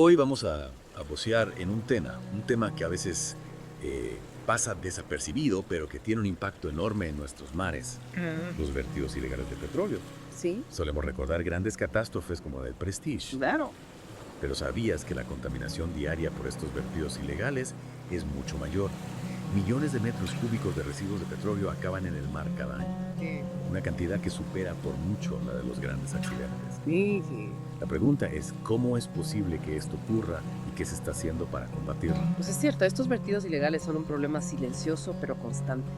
Hoy vamos a vocear en un tema que a veces pasa desapercibido, pero que tiene un impacto enorme en nuestros mares, Ah, los vertidos ilegales de petróleo. sí, Solemos recordar grandes catástrofes como la del Prestige, claro. pero ¿sabías que la contaminación diaria por estos vertidos ilegales es mucho mayor? Millones de metros cúbicos de residuos de petróleo acaban en el mar cada año, Sí, una cantidad que supera por mucho la de los grandes accidentes. sí, sí. La pregunta es, ¿cómo es posible que esto ocurra y qué se está haciendo para combatirlo? Pues es cierto, estos vertidos ilegales son un problema silencioso pero constante.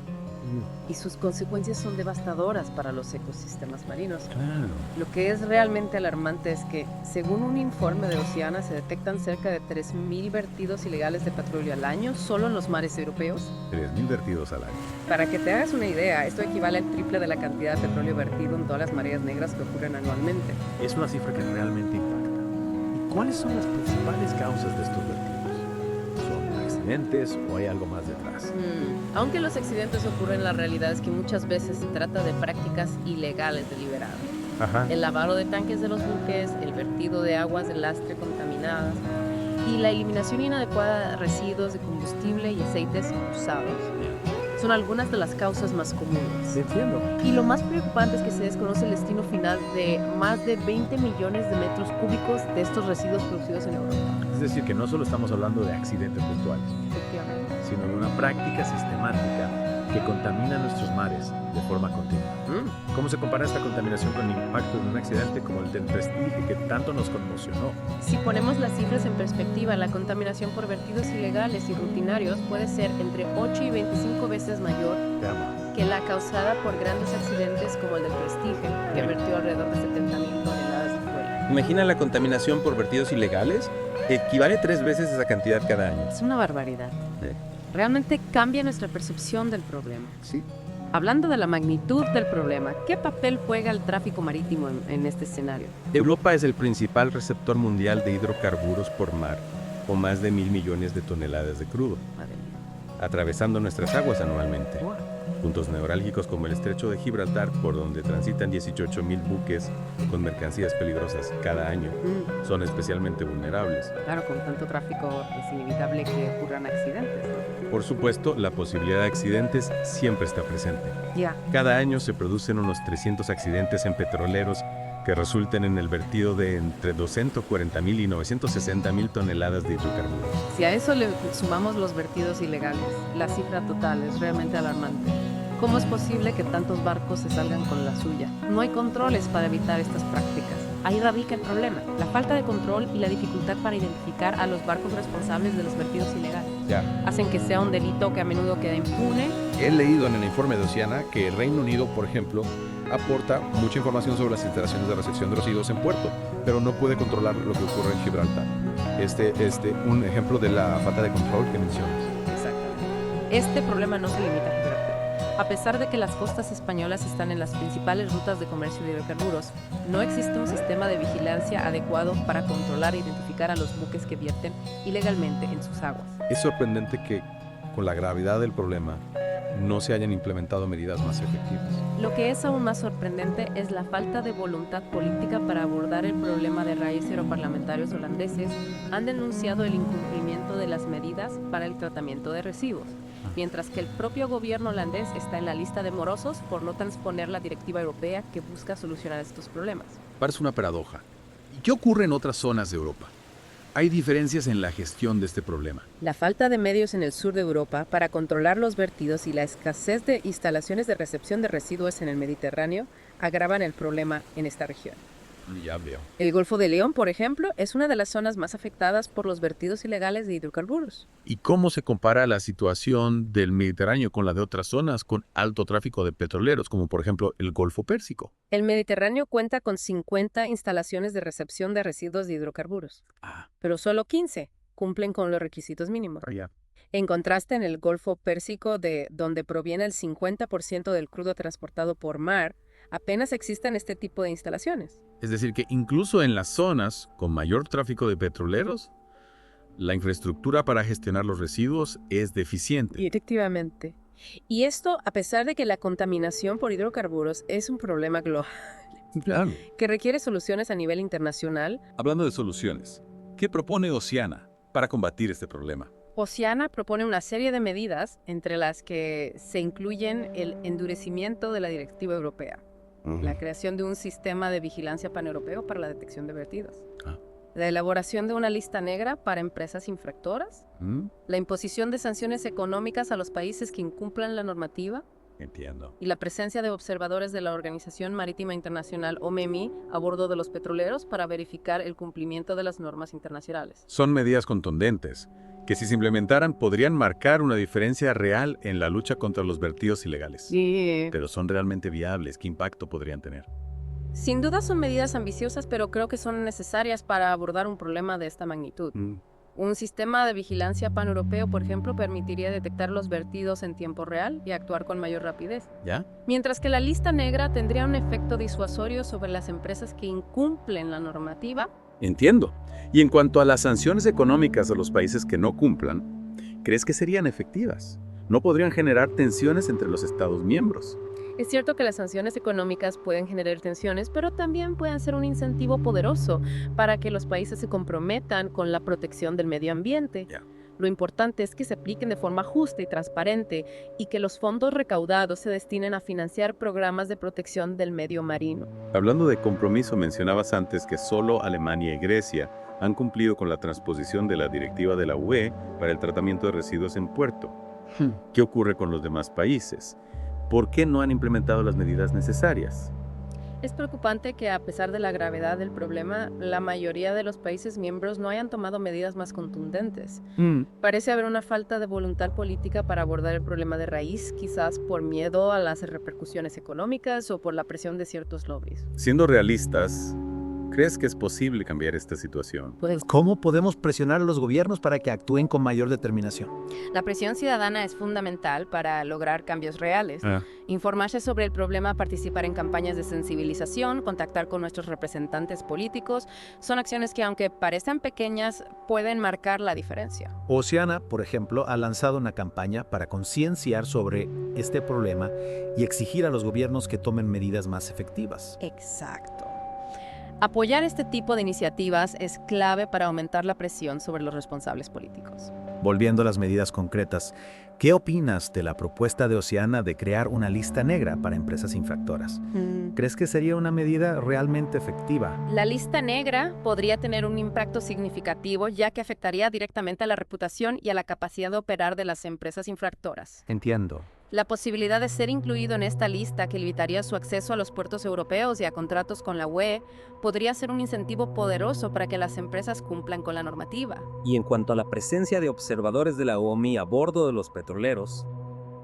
Y sus consecuencias son devastadoras para los ecosistemas marinos. Claro. Lo que es realmente alarmante es que, según un informe de Oceana, se detectan cerca de 3.000 vertidos ilegales de petróleo al año solo en los mares europeos. 3.000 vertidos al año. Para que te hagas una idea, esto equivale al triple de la cantidad de petróleo vertido en todas las mareas negras que ocurren anualmente. Es una cifra que realmente impacta. ¿Y cuáles son las principales causas de estos vertidos? ¿Son accidentes o hay algo más detrás? Aunque los accidentes ocurren, la realidad es que muchas veces se trata de prácticas ilegales deliberadas. Ajá. El lavado de tanques de los buques, el vertido de aguas de lastre contaminadas y la eliminación inadecuada de residuos de combustible y aceites usados. Son algunas de las causas más comunes. Entiendo. Y lo más preocupante es que se desconoce el destino final de más de 20 millones de metros cúbicos de estos residuos producidos en Europa. Es decir, que no solo estamos hablando de accidentes puntuales, Efectivamente. sino de una práctica sistemática que contamina nuestros mares de forma continua. ¿Cómo se compara esta contaminación con el impacto de un accidente como el del Prestige que tanto nos conmocionó? Si ponemos las cifras en perspectiva, la contaminación por vertidos ilegales y rutinarios puede ser entre 8 y 25 veces mayor Veamos. que la causada por grandes accidentes como el del Prestige, que vertió alrededor de 70.000 toneladas de fuel. Imagina la contaminación por vertidos ilegales. Equivale 3 veces esa cantidad cada año. Es una barbaridad. Realmente cambia nuestra percepción del problema. Sí. Hablando de la magnitud del problema, ¿qué papel juega el tráfico marítimo en este escenario? Europa es el principal receptor mundial de hidrocarburos por mar, con más de 1.000 millones de toneladas de crudo, Madre mía. atravesando nuestras aguas anualmente. Wow. Puntos neurálgicos como el estrecho de Gibraltar, por donde transitan 18.000 buques con mercancías peligrosas cada año, son especialmente vulnerables. Claro, con tanto tráfico es inevitable que ocurran accidentes, ¿no? Por supuesto, la posibilidad de accidentes siempre está presente. Ya. Cada año se producen unos 300 accidentes en petroleros que resulten en el vertido de entre 240.000 y 960.000 toneladas de hidrocarburos. Si a eso le sumamos los vertidos ilegales, la cifra total es realmente alarmante. ¿Cómo es posible que tantos barcos se salgan con la suya? No hay controles para evitar estas prácticas. Ahí radica el problema, la falta de control y la dificultad para identificar a los barcos responsables de los vertidos ilegales. Ya. Hacen que sea un delito que a menudo queda impune. He leído en el informe de Oceana que el Reino Unido, por ejemplo, aporta mucha información sobre las instalaciones de recepción de residuos en puerto, pero no puede controlar lo que ocurre en Gibraltar. Un ejemplo de la falta de control que mencionas. Exactamente. Este problema no se limita a Gibraltar. A pesar de que las costas españolas están en las principales rutas de comercio de hidrocarburos, no existe un sistema de vigilancia adecuado para controlar e identificar a los buques que vierten ilegalmente en sus aguas. Es sorprendente que, con la gravedad del problema, no se hayan implementado medidas más efectivas. Lo que es aún más sorprendente es la falta de voluntad política para abordar el problema de raíz. Europarlamentarios holandeses han denunciado el incumplimiento de las medidas para el tratamiento de residuos, mientras que el propio gobierno holandés está en la lista de morosos por no transponer la directiva europea que busca solucionar estos problemas. Parece una paradoja. ¿Y qué ocurre en otras zonas de Europa? Hay diferencias en la gestión de este problema. La falta de medios en el sur de Europa para controlar los vertidos y la escasez de instalaciones de recepción de residuos en el Mediterráneo agravan el problema en esta región. Ya veo. El Golfo de León, por ejemplo, es una de las zonas más afectadas por los vertidos ilegales de hidrocarburos. ¿Y cómo se compara la situación del Mediterráneo con la de otras zonas con alto tráfico de petroleros, como por ejemplo el Golfo Pérsico? El Mediterráneo cuenta con 50 instalaciones de recepción de residuos de hidrocarburos, pero solo 15 cumplen con los requisitos mínimos. Ya. En contraste, en el Golfo Pérsico, de donde proviene el 50% del crudo transportado por mar, apenas existen este tipo de instalaciones. Es decir, que incluso en las zonas con mayor tráfico de petroleros, la infraestructura para gestionar los residuos es deficiente. Efectivamente. Y esto a pesar de que la contaminación por hidrocarburos es un problema global Claro. que requiere soluciones a nivel internacional. Hablando de soluciones, ¿Qué propone Oceana para combatir este problema? Oceana propone una serie de medidas, entre las que se incluyen el endurecimiento de la directiva europea, la creación de un sistema de vigilancia paneuropeo para la detección de vertidos, la elaboración de una lista negra para empresas infractoras, la imposición de sanciones económicas a los países que incumplan la normativa, Entiendo. y la presencia de observadores de la Organización Marítima Internacional, OMMI, a bordo de los petroleros para verificar el cumplimiento de las normas internacionales. Son medidas contundentes que, si se implementaran, podrían marcar una diferencia real en la lucha contra los vertidos ilegales. Sí. Pero son realmente viables. ¿Qué impacto podrían tener? Sin duda son medidas ambiciosas, pero creo que son necesarias para abordar un problema de esta magnitud. Un sistema de vigilancia paneuropeo, por ejemplo, permitiría detectar los vertidos en tiempo real y actuar con mayor rapidez. ¿Ya? Mientras que la lista negra tendría un efecto disuasorio sobre las empresas que incumplen la normativa. Entiendo. Y en cuanto a las sanciones económicas a los países que no cumplan, ¿crees que serían efectivas? ¿No podrían generar tensiones entre los Estados miembros? Es cierto que las sanciones económicas pueden generar tensiones, pero también pueden ser un incentivo poderoso para que los países se comprometan con la protección del medio ambiente. Ya. Lo importante es que se apliquen de forma justa y transparente y que los fondos recaudados se destinen a financiar programas de protección del medio marino. Hablando de compromiso, mencionabas antes que solo Alemania y Grecia han cumplido con la transposición de la directiva de la UE para el tratamiento de residuos en puerto. ¿Qué ocurre con los demás países? ¿Por qué no han implementado las medidas necesarias? Es preocupante que, a pesar de la gravedad del problema, la mayoría de los países miembros no hayan tomado medidas más contundentes. Parece haber una falta de voluntad política para abordar el problema de raíz, quizás por miedo a las repercusiones económicas o por la presión de ciertos lobbies. Siendo realistas, ¿crees que es posible cambiar esta situación? Pues, ¿Cómo podemos presionar a los gobiernos para que actúen con mayor determinación? la presión ciudadana es fundamental para lograr cambios reales. Informarse sobre el problema, participar en campañas de sensibilización, contactar con nuestros representantes políticos, son acciones que, aunque parezcan pequeñas, pueden marcar la diferencia. Oceana, por ejemplo, ha lanzado una campaña para concienciar sobre este problema y exigir a los gobiernos que tomen medidas más efectivas. Exacto. Apoyar este tipo de iniciativas es clave para aumentar la presión sobre los responsables políticos. Volviendo a las medidas concretas, ¿qué opinas de la propuesta de Oceana de crear una lista negra para empresas infractoras? ¿Crees que sería una medida realmente efectiva? La lista negra podría tener un impacto significativo, ya que afectaría directamente a la reputación y a la capacidad de operar de las empresas infractoras. Entiendo. La posibilidad de ser incluido en esta lista, que limitaría su acceso a los puertos europeos y a contratos con la UE, podría ser un incentivo poderoso para que las empresas cumplan con la normativa. Y en cuanto a la presencia de observadores de la OMI a bordo de los petroleros,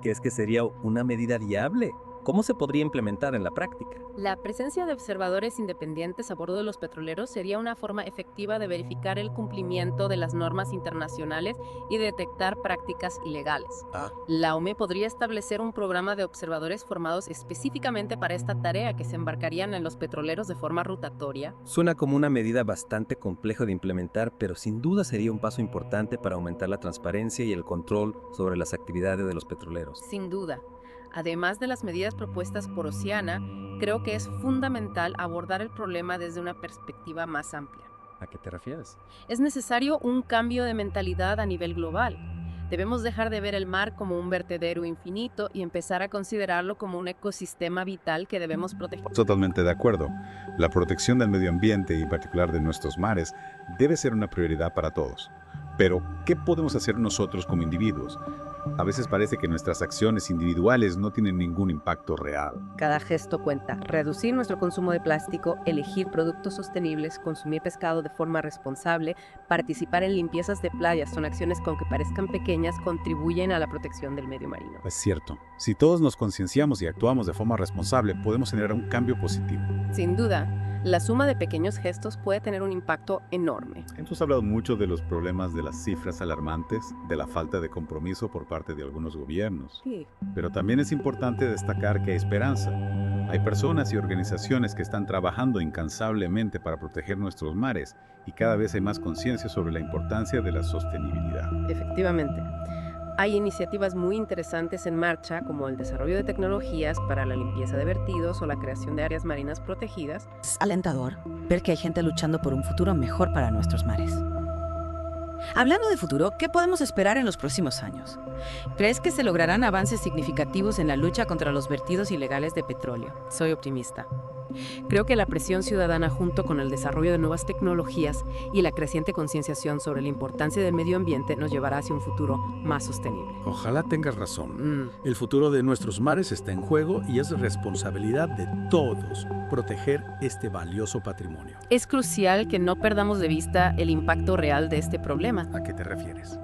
¿crees que sería una medida viable? ¿Cómo se podría implementar en la práctica? La presencia de observadores independientes a bordo de los petroleros sería una forma efectiva de verificar el cumplimiento de las normas internacionales y detectar prácticas ilegales. La OME podría establecer un programa de observadores formados específicamente para esta tarea, que se embarcarían en los petroleros de forma rotatoria. Suena como una medida bastante compleja de implementar, pero sin duda sería un paso importante para aumentar la transparencia y el control sobre las actividades de los petroleros. Sin duda. Además de las medidas propuestas por Oceana, creo que es fundamental abordar el problema desde una perspectiva más amplia. ¿A qué te refieres? Es necesario un cambio de mentalidad a nivel global. Debemos dejar de ver el mar como un vertedero infinito y empezar a considerarlo como un ecosistema vital que debemos proteger. Totalmente de acuerdo. La protección del medio ambiente y en particular de nuestros mares debe ser una prioridad para todos. Pero, ¿qué podemos hacer nosotros como individuos? A veces parece que nuestras acciones individuales no tienen ningún impacto real. Cada gesto cuenta. Reducir nuestro consumo de plástico, elegir productos sostenibles, consumir pescado de forma responsable, participar en limpiezas de playas son acciones que, aunque parezcan pequeñas, contribuyen a la protección del medio marino. Es cierto. Si todos nos concienciamos y actuamos de forma responsable, podemos generar un cambio positivo. Sin duda, la suma de pequeños gestos puede tener un impacto enorme. Hemos hablado mucho de los problemas de las cifras alarmantes, de la falta de compromiso por parte de algunos gobiernos. Sí. Pero también es importante destacar que hay esperanza. Hay personas y organizaciones que están trabajando incansablemente para proteger nuestros mares y cada vez hay más conciencia sobre la importancia de la sostenibilidad. Efectivamente. Hay iniciativas muy interesantes en marcha, como el desarrollo de tecnologías para la limpieza de vertidos o la creación de áreas marinas protegidas. Es alentador ver que hay gente luchando por un futuro mejor para nuestros mares. Hablando de futuro, ¿qué podemos esperar en los próximos años? ¿Crees que se lograrán avances significativos en la lucha contra los vertidos ilegales de petróleo? Soy optimista. Creo que la presión ciudadana junto con el desarrollo de nuevas tecnologías y la creciente concienciación sobre la importancia del medio ambiente nos llevará hacia un futuro más sostenible. Ojalá tengas razón. El futuro de nuestros mares está en juego y es responsabilidad de todos proteger este valioso patrimonio. Es crucial que no perdamos de vista el impacto real de este problema. ¿A qué te refieres?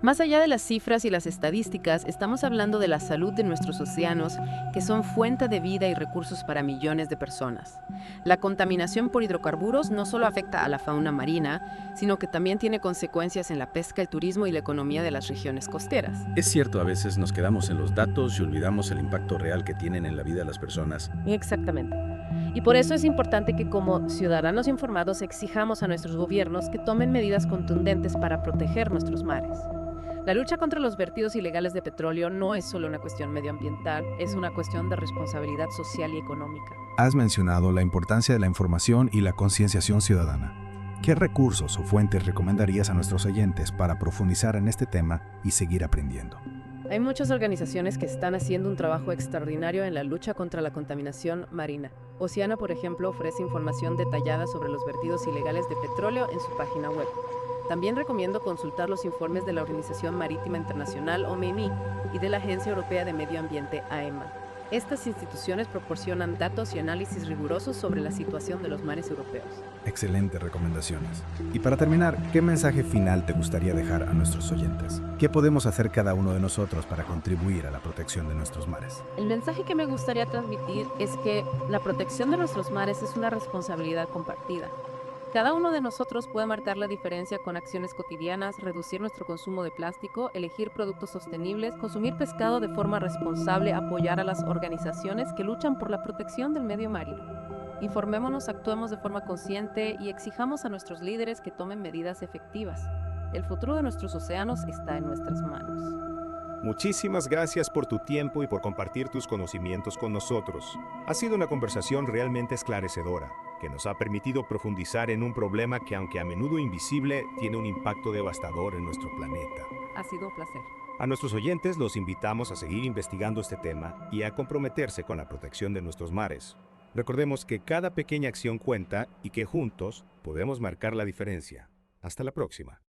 Más allá de las cifras y las estadísticas, estamos hablando de la salud de nuestros océanos, que son fuente de vida y recursos para millones de personas. La contaminación por hidrocarburos no solo afecta a la fauna marina, sino que también tiene consecuencias en la pesca, el turismo y la economía de las regiones costeras. Es cierto, a veces nos quedamos en los datos y olvidamos el impacto real que tienen en la vida de las personas. Exactamente. Y por eso es importante que como ciudadanos informados exijamos a nuestros gobiernos que tomen medidas contundentes para proteger nuestros mares. La lucha contra los vertidos ilegales de petróleo no es solo una cuestión medioambiental, es una cuestión de responsabilidad social y económica. Has mencionado la importancia de la información y la concienciación ciudadana. ¿Qué recursos o fuentes recomendarías a nuestros oyentes para profundizar en este tema y seguir aprendiendo? Hay muchas organizaciones que están haciendo un trabajo extraordinario en la lucha contra la contaminación marina. Oceana, por ejemplo, ofrece información detallada sobre los vertidos ilegales de petróleo en su página web. También recomiendo consultar los informes de la Organización Marítima Internacional, OMI, y de la Agencia Europea de Medio Ambiente, AEMA. Estas instituciones proporcionan datos y análisis rigurosos sobre la situación de los mares europeos. Excelentes recomendaciones. Y para terminar, ¿qué mensaje final te gustaría dejar a nuestros oyentes? ¿Qué podemos hacer cada uno de nosotros para contribuir a la protección de nuestros mares? El mensaje que me gustaría transmitir es que la protección de nuestros mares es una responsabilidad compartida. Cada uno de nosotros puede marcar la diferencia con acciones cotidianas, reducir nuestro consumo de plástico, elegir productos sostenibles, consumir pescado de forma responsable, apoyar a las organizaciones que luchan por la protección del medio marino. Informémonos, actuemos de forma consciente y exijamos a nuestros líderes que tomen medidas efectivas. El futuro de nuestros océanos está en nuestras manos. Muchísimas gracias por tu tiempo y por compartir tus conocimientos con nosotros. Ha sido una conversación realmente esclarecedora, que nos ha permitido profundizar en un problema que, aunque a menudo invisible, tiene un impacto devastador en nuestro planeta. Ha sido un placer. A nuestros oyentes los invitamos a seguir investigando este tema y a comprometerse con la protección de nuestros mares. Recordemos que cada pequeña acción cuenta y que juntos podemos marcar la diferencia. Hasta la próxima.